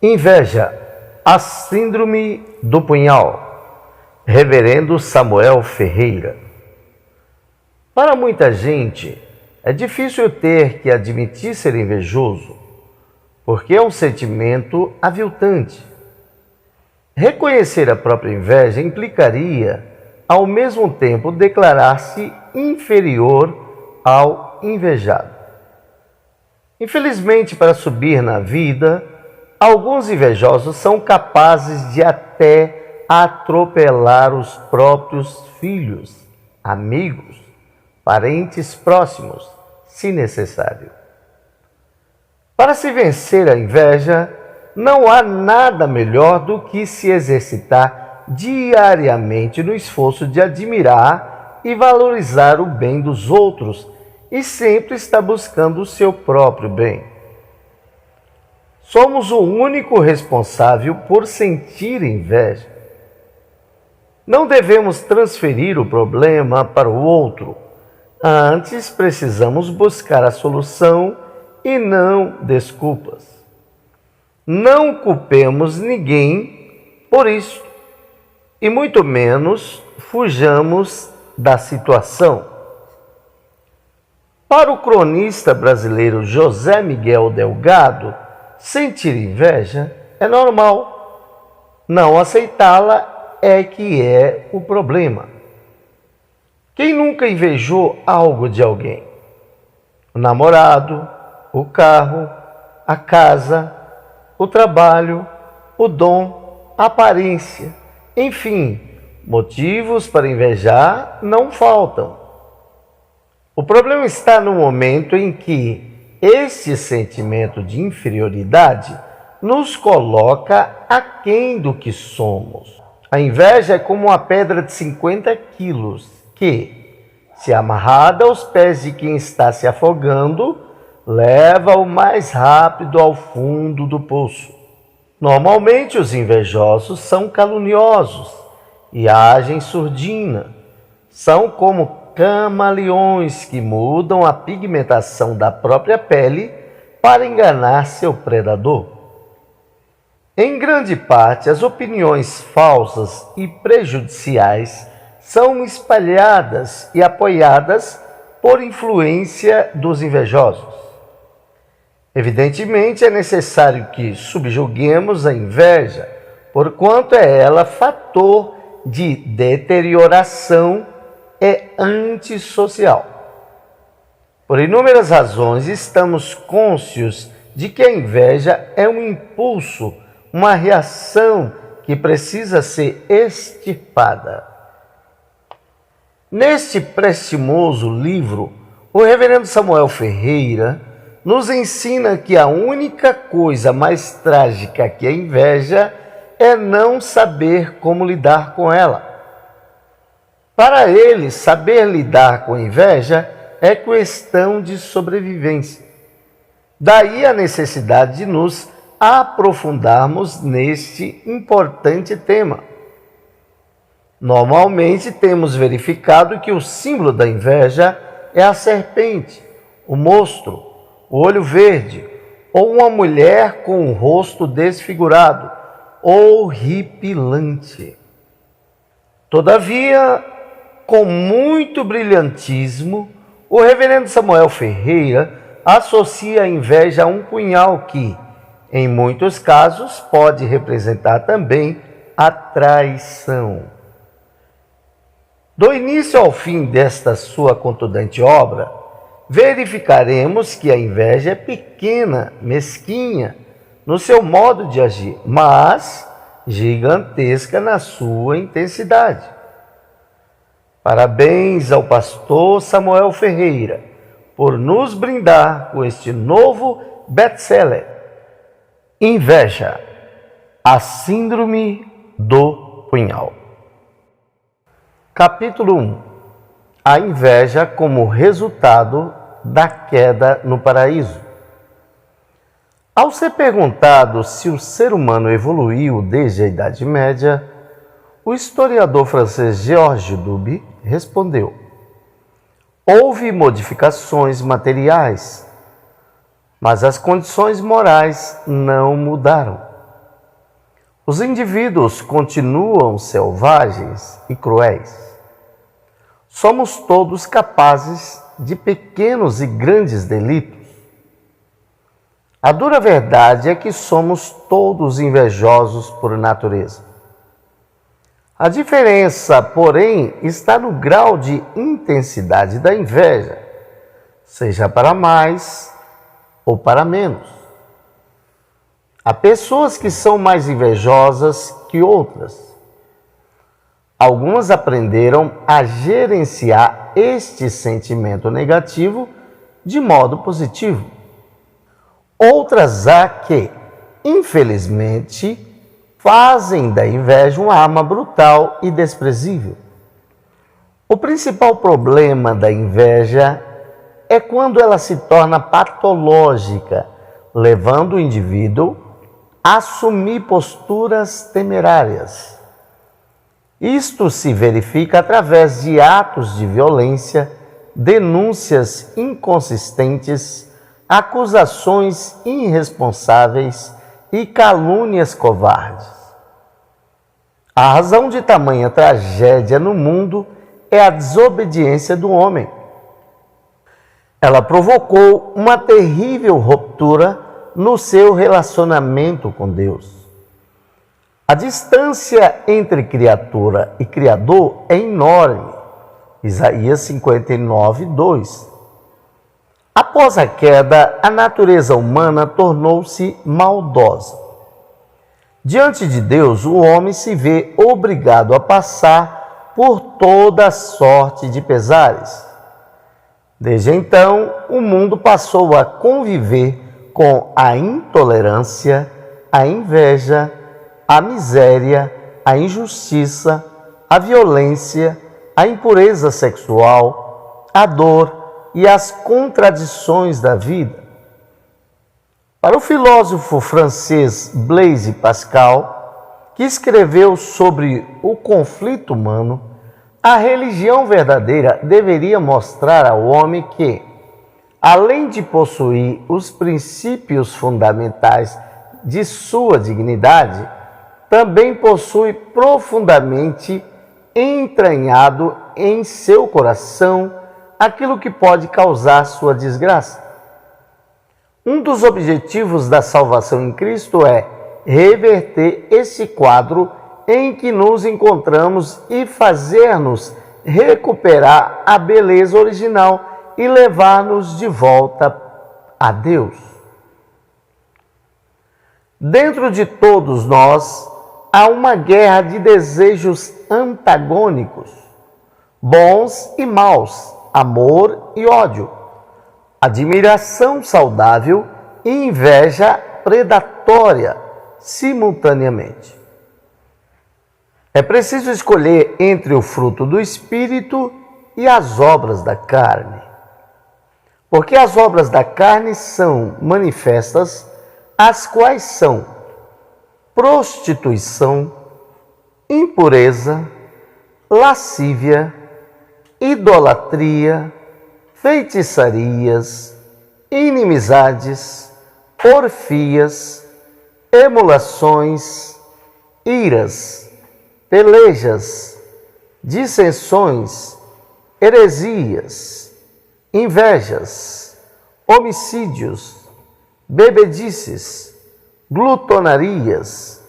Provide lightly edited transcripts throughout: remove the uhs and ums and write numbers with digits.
Inveja, a síndrome do punhal. Reverendo Samuel Ferreira. Para muita gente, é difícil ter que admitir ser invejoso, porque é um sentimento aviltante. Reconhecer a própria inveja implicaria, ao mesmo tempo, declarar-se inferior ao invejado. Infelizmente, para subir na vida, alguns invejosos são capazes de até atropelar os próprios filhos, amigos, parentes próximos, se necessário. Para se vencer a inveja, não há nada melhor do que se exercitar diariamente no esforço de admirar e valorizar o bem dos outros e sempre estar buscando o seu próprio bem. Somos o único responsável por sentir inveja. Não devemos transferir o problema para o outro. Antes, precisamos buscar a solução e não desculpas. Não culpemos ninguém por isso, e muito menos fujamos da situação. Para o cronista brasileiro José Miguel Delgado, sentir inveja é normal. Não aceitá-la é que é o problema. Quem nunca invejou algo de alguém? O namorado, o carro, a casa, o trabalho, o dom, a aparência, enfim, motivos para invejar não faltam. O problema está no momento em que este sentimento de inferioridade nos coloca aquém do que somos. A inveja é como uma pedra de 50 quilos que, se amarrada aos pés de quem está se afogando, leva-o mais rápido ao fundo do poço. Normalmente os invejosos são caluniosos e agem surdina. São como camaleões que mudam a pigmentação da própria pele para enganar seu predador. Em grande parte, as opiniões falsas e prejudiciais são espalhadas e apoiadas por influência dos invejosos. Evidentemente, é necessário que subjuguemos a inveja, porquanto é ela fator de deterioração e antissocial. Por inúmeras razões, estamos cônscios de que a inveja é um impulso, uma reação que precisa ser extirpada. Neste prestimoso livro, o reverendo Samuel Ferreira nos ensina que a única coisa mais trágica que a inveja é não saber como lidar com ela. Para ele, saber lidar com a inveja é questão de sobrevivência. Daí a necessidade de nos aprofundarmos neste importante tema. Normalmente temos verificado que o símbolo da inveja é a serpente, o monstro, o olho verde, ou uma mulher com o rosto desfigurado, horripilante. Todavia, com muito brilhantismo, o reverendo Samuel Ferreira associa a inveja a um punhal que, em muitos casos, pode representar também a traição. Do início ao fim desta sua contundente obra, verificaremos que a inveja é pequena, mesquinha no seu modo de agir, mas gigantesca na sua intensidade. Parabéns ao pastor Samuel Ferreira por nos brindar com este novo best-seller. Inveja, a síndrome do punhal. Capítulo 1. A inveja como resultado da queda no paraíso. Ao ser perguntado se o ser humano evoluiu desde a Idade Média, o historiador francês Georges Duby respondeu: houve modificações materiais, mas as condições morais não mudaram. Os indivíduos continuam selvagens e cruéis. Somos todos capazes de pequenos e grandes delitos. A dura verdade é que somos todos invejosos por natureza. A diferença, porém, está no grau de intensidade da inveja, seja para mais ou para menos. Há pessoas que são mais invejosas que outras. Algumas aprenderam a gerenciar este sentimento negativo de modo positivo. Outras há que, infelizmente, fazem da inveja uma arma brutal e desprezível. O principal problema da inveja é quando ela se torna patológica, levando o indivíduo a assumir posturas temerárias. Isto se verifica através de atos de violência, denúncias inconsistentes, acusações irresponsáveis e calúnias covardes. A razão de tamanha tragédia no mundo é a desobediência do homem. Ela provocou uma terrível ruptura no seu relacionamento com Deus. A distância entre criatura e Criador é enorme. Isaías 59, 2. Após a queda, a natureza humana tornou-se maldosa. Diante de Deus, o homem se vê obrigado a passar por toda sorte de pesares. Desde então, o mundo passou a conviver com a intolerância, a inveja, a miséria, a injustiça, a violência, a impureza sexual, a dor e as contradições da vida. Para o filósofo francês Blaise Pascal, que escreveu sobre o conflito humano, a religião verdadeira deveria mostrar ao homem que, além de possuir os princípios fundamentais de sua dignidade, também possui profundamente entranhado em seu coração aquilo que pode causar sua desgraça. Um dos objetivos da salvação em Cristo é reverter esse quadro em que nos encontramos e fazer-nos recuperar a beleza original e levar-nos de volta a Deus. Dentro de todos nós há uma guerra de desejos antagônicos, bons e maus, amor e ódio, admiração saudável e inveja predatória simultaneamente. É preciso escolher entre o fruto do Espírito e as obras da carne, porque as obras da carne são manifestas, as quais são prostituição, impureza, lascívia, idolatria, feitiçarias, inimizades, porfias, emulações, iras, pelejas, dissensões, heresias, invejas, homicídios, bebedices, glutonarias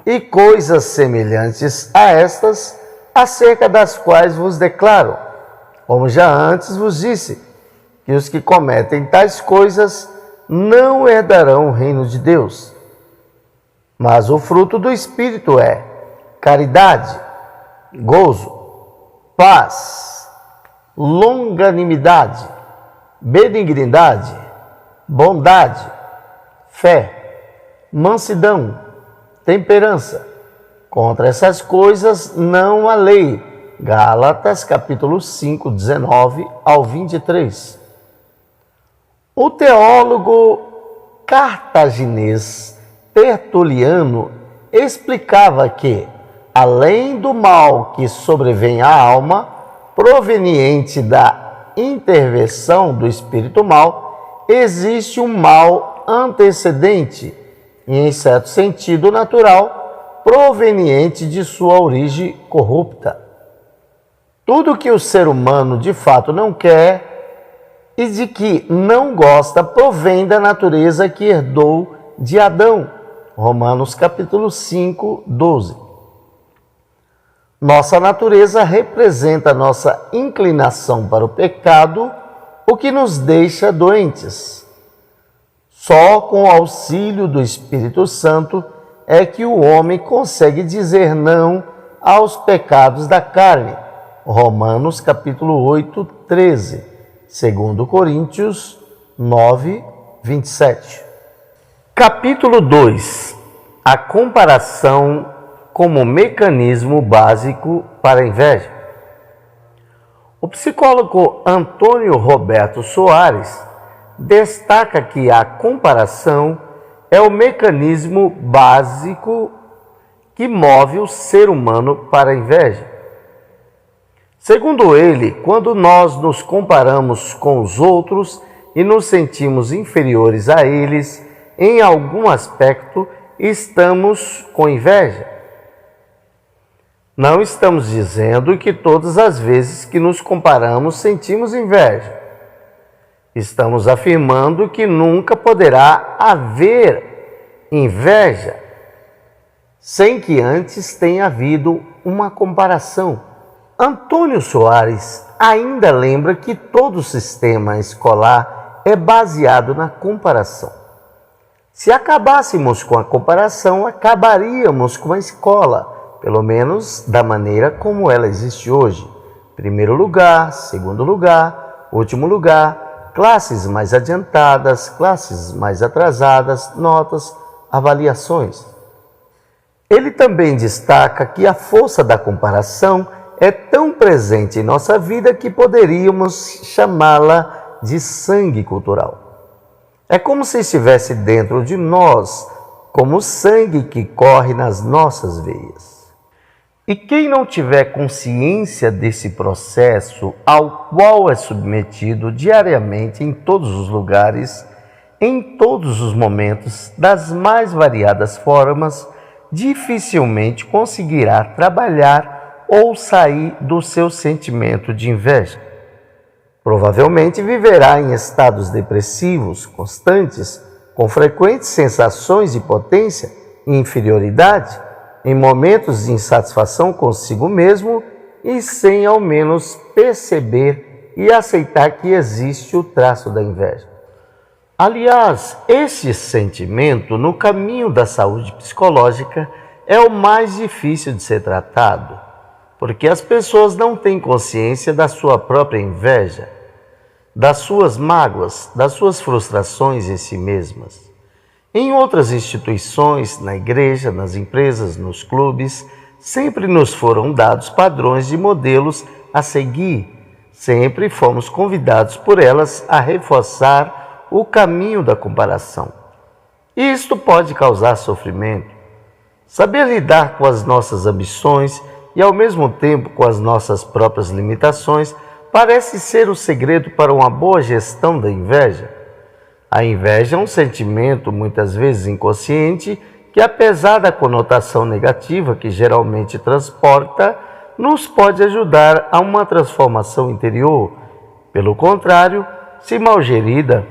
e coisas semelhantes a estas, acerca das quais vos declaro, como já antes vos disse, que os que cometem tais coisas não herdarão o reino de Deus. Mas o fruto do Espírito é caridade, gozo, paz, longanimidade, benignidade, bondade, fé, mansidão, temperança. Contra essas coisas não há lei. Gálatas capítulo 5, 19 ao 23. O teólogo cartaginês Tertuliano explicava que, além do mal que sobrevém à alma, proveniente da intervenção do espírito mal, existe um mal antecedente, e em certo sentido natural, proveniente de sua origem corrupta. Tudo que o ser humano de fato não quer e de que não gosta provém da natureza que herdou de Adão. Romanos capítulo 5, 12. Nossa natureza representa nossa inclinação para o pecado, o que nos deixa doentes. Só com o auxílio do Espírito Santo é que o homem consegue dizer não aos pecados da carne. Romanos capítulo 8, 13. 2 Coríntios 9, 27. Capítulo 2. A comparação como mecanismo básico para a inveja. O psicólogo Antônio Roberto Soares destaca que a comparação é o mecanismo básico que move o ser humano para a inveja. Segundo ele, quando nós nos comparamos com os outros e nos sentimos inferiores a eles em algum aspecto, estamos com inveja. Não estamos dizendo que todas as vezes que nos comparamos sentimos inveja. Estamos afirmando que nunca poderá haver inveja sem que antes tenha havido uma comparação. Antônio Soares ainda lembra que todo o sistema escolar é baseado na comparação. Se acabássemos com a comparação, acabaríamos com a escola, pelo menos da maneira como ela existe hoje. Primeiro lugar, segundo lugar, último lugar, classes mais adiantadas, classes mais atrasadas, notas, avaliações. Ele também destaca que a força da comparação é tão presente em nossa vida que poderíamos chamá-la de sangue cultural. É como se estivesse dentro de nós, como o sangue que corre nas nossas veias. E quem não tiver consciência desse processo ao qual é submetido diariamente em todos os lugares, em todos os momentos, das mais variadas formas, dificilmente conseguirá trabalhar ou sair do seu sentimento de inveja. Provavelmente viverá em estados depressivos constantes, com frequentes sensações de potência e inferioridade, em momentos de insatisfação consigo mesmo e sem ao menos perceber e aceitar que existe o traço da inveja. Aliás, esse sentimento no caminho da saúde psicológica é o mais difícil de ser tratado, porque as pessoas não têm consciência da sua própria inveja, das suas mágoas, das suas frustrações em si mesmas. Em outras instituições, na igreja, nas empresas, nos clubes, sempre nos foram dados padrões de modelos a seguir. Sempre fomos convidados por elas a reforçar o caminho da comparação. E isto pode causar sofrimento. Saber lidar com as nossas ambições e ao mesmo tempo com as nossas próprias limitações parece ser o segredo para uma boa gestão da inveja. A inveja é um sentimento muitas vezes inconsciente que, apesar da conotação negativa que geralmente transporta, nos pode ajudar a uma transformação interior. Pelo contrário, se mal gerida,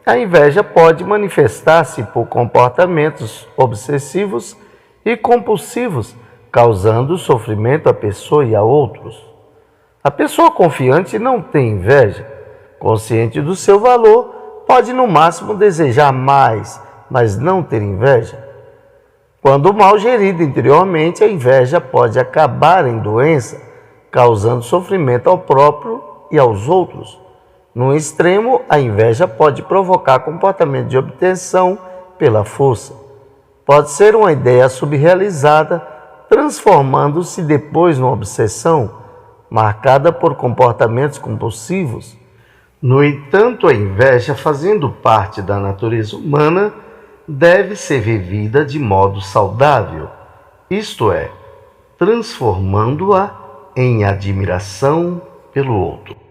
a inveja pode manifestar-se por comportamentos obsessivos e compulsivos, causando sofrimento à pessoa e a outros. A pessoa confiante não tem inveja. Consciente do seu valor, pode no máximo desejar mais, mas não ter inveja. Quando mal gerida interiormente, a inveja pode acabar em doença, causando sofrimento ao próprio e aos outros. No extremo, a inveja pode provocar comportamento de obtenção pela força. Pode ser uma ideia subrealizada, transformando-se depois numa obsessão, marcada por comportamentos compulsivos. No entanto, a inveja, fazendo parte da natureza humana, deve ser vivida de modo saudável, isto é, transformando-a em admiração pelo outro.